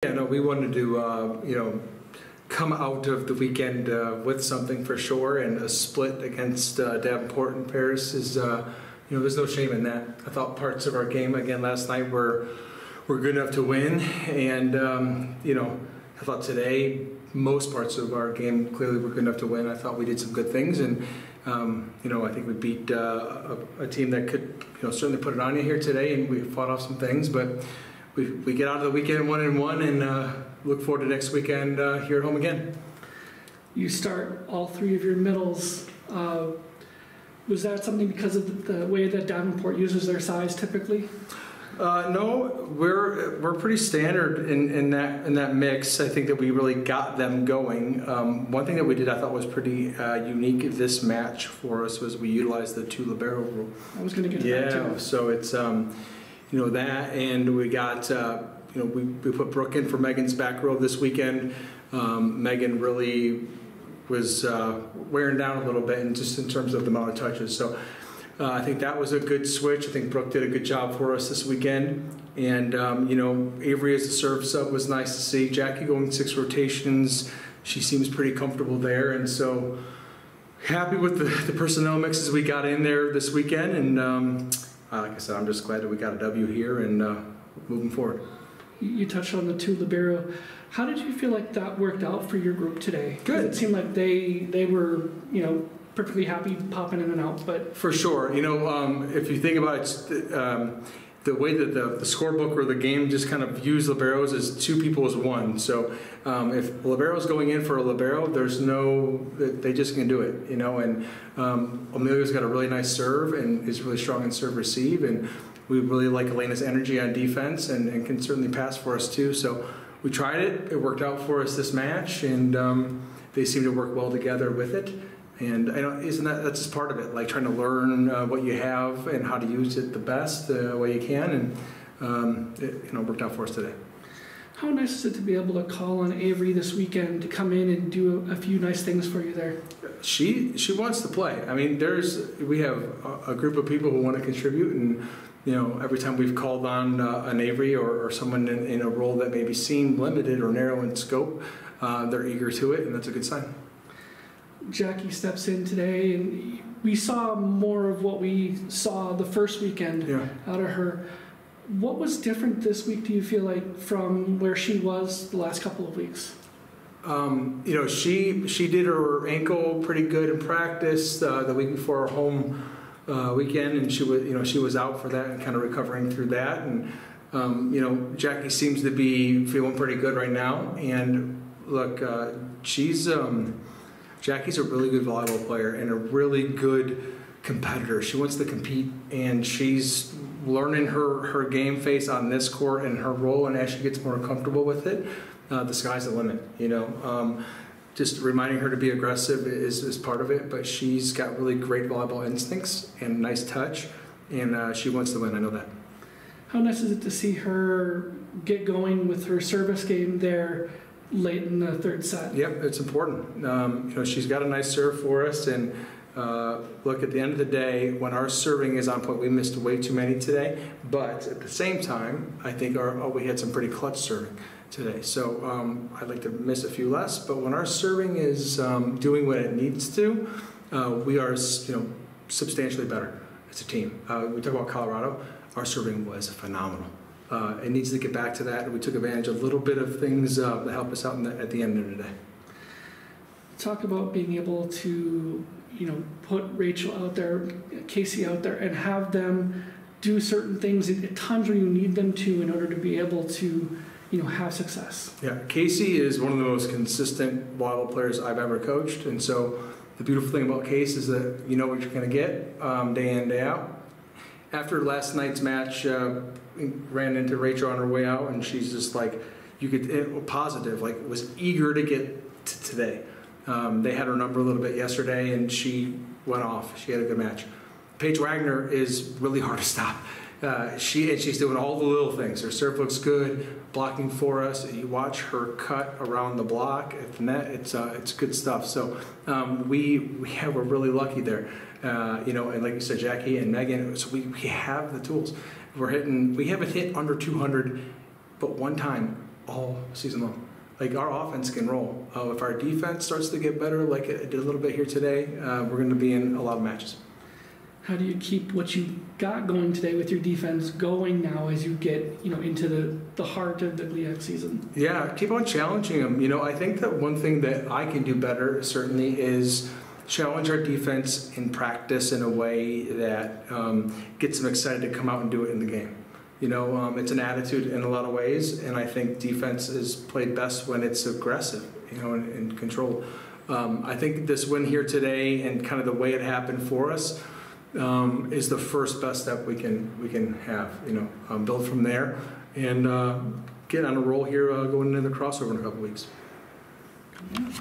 Yeah, no, we wanted to, come out of the weekend with something for sure, and a split against Davenport in Paris is, there's no shame in that. I thought parts of our game again last night were good enough to win, and I thought today most parts of our game clearly were good enough to win. I thought we did some good things, and I think we beat a team that could, certainly put it on you here today, and we fought off some things, but. We get out of the weekend 1-1 and look forward to next weekend here at home again. You start all three of your middles. Was that something because of the way that Davenport uses their size typically? No, we're pretty standard in that mix. I think that we really got them going. One thing that we did I thought was pretty unique this match for us was we utilized the two libero rule. I was going to get to that too. Yeah, so it's that, and we got we put Brooke in for Megan's back row this weekend. Megan really was wearing down a little bit, and just in terms of the amount of touches. So I think that was a good switch. I think Brooke did a good job for us this weekend. And Avery as a serve sub was nice to see. Jackie going 6 rotations. She seems pretty comfortable there, and so happy with the personnel mixes we got in there this weekend. And like I said, I'm just glad that we got a W here and moving forward. You touched on the two libero. How did you feel like that worked out for your group today? Good. It seemed like they were perfectly happy popping in and out. But for sure, if you think about it, the way that the scorebook or the game just kind of views liberos as 2 people as 1. So if libero's going in for a libero, they just can do it, And Amelia's got a really nice serve and is really strong in serve receive, and we really like Elena's energy on defense and can certainly pass for us too. So we tried it. It worked out for us this match, and they seem to work well together with it. And that's just part of it, like trying to learn what you have and how to use it the best way you can, and it worked out for us today. How nice is it to be able to call on Avery this weekend to come in and do a few nice things for you there? She wants to play. I mean, we have a group of people who want to contribute, and every time we've called on an Avery or someone in a role that maybe seemed limited or narrow in scope, they're eager to it, and that's a good sign. Jackie steps in today, and we saw more of what we saw the first weekend out of her. What was different this week, do you feel like, from where she was the last couple of weeks? She did her ankle pretty good in practice the week before our home weekend, and she was out for that and kind of recovering through that. And Jackie seems to be feeling pretty good right now. And look, Jackie's a really good volleyball player and a really good competitor. She wants to compete, and she's learning her game face on this court and her role, and as she gets more comfortable with it, the sky's the limit. Just reminding her to be aggressive is part of it, but she's got really great volleyball instincts and nice touch, and she wants to win. I know that. How nice is it to see her get going with her service game there late in the third set? Yep, it's important. She's got a nice serve for us, and look, at the end of the day, when our serving is on point, we missed way too many today, but at the same time, I think we had some pretty clutch serving today. So I'd like to miss a few less, but when our serving is doing what it needs to, we are substantially better as a team. We talk about Colorado. Our serving was phenomenal. It needs to get back to that, and we took advantage of a little bit of things that helped us out at the end of the day. Talk about being able to, put Rachel out there, Casey out there, and have them do certain things at times where you need them to in order to be able to, have success. Yeah, Casey is one of the most consistent volleyball players I've ever coached, and so the beautiful thing about Casey is that you know what you're going to get day in, day out. After last night's match, ran into Rachel on her way out, and she's just like, positive, like was eager to get to today. They had her number a little bit yesterday, and she went off. She had a good match. Paige Wagner is really hard to stop. She's doing all the little things. Her serve looks good, blocking for us. You watch her cut around the block at the net. It's good stuff. So we're really lucky there. And like you said, Jackie and Megan. So we have the tools. We haven't hit under 200, but one time all season long. Like, our offense can roll. If our defense starts to get better, like it did a little bit here today, we're going to be in a lot of matches. How do you keep what you got going today with your defense going now as you get, into the heart of the LEAC season? Yeah, keep on challenging them. I think that one thing that I can do better certainly is challenge our defense in practice in a way that gets them excited to come out and do it in the game. It's an attitude in a lot of ways, and I think defense is played best when it's aggressive, and controlled. I think this win here today and kind of the way it happened for us is the first best step we can have. Build from there and get on a roll here going into the crossover in a couple weeks. Yeah.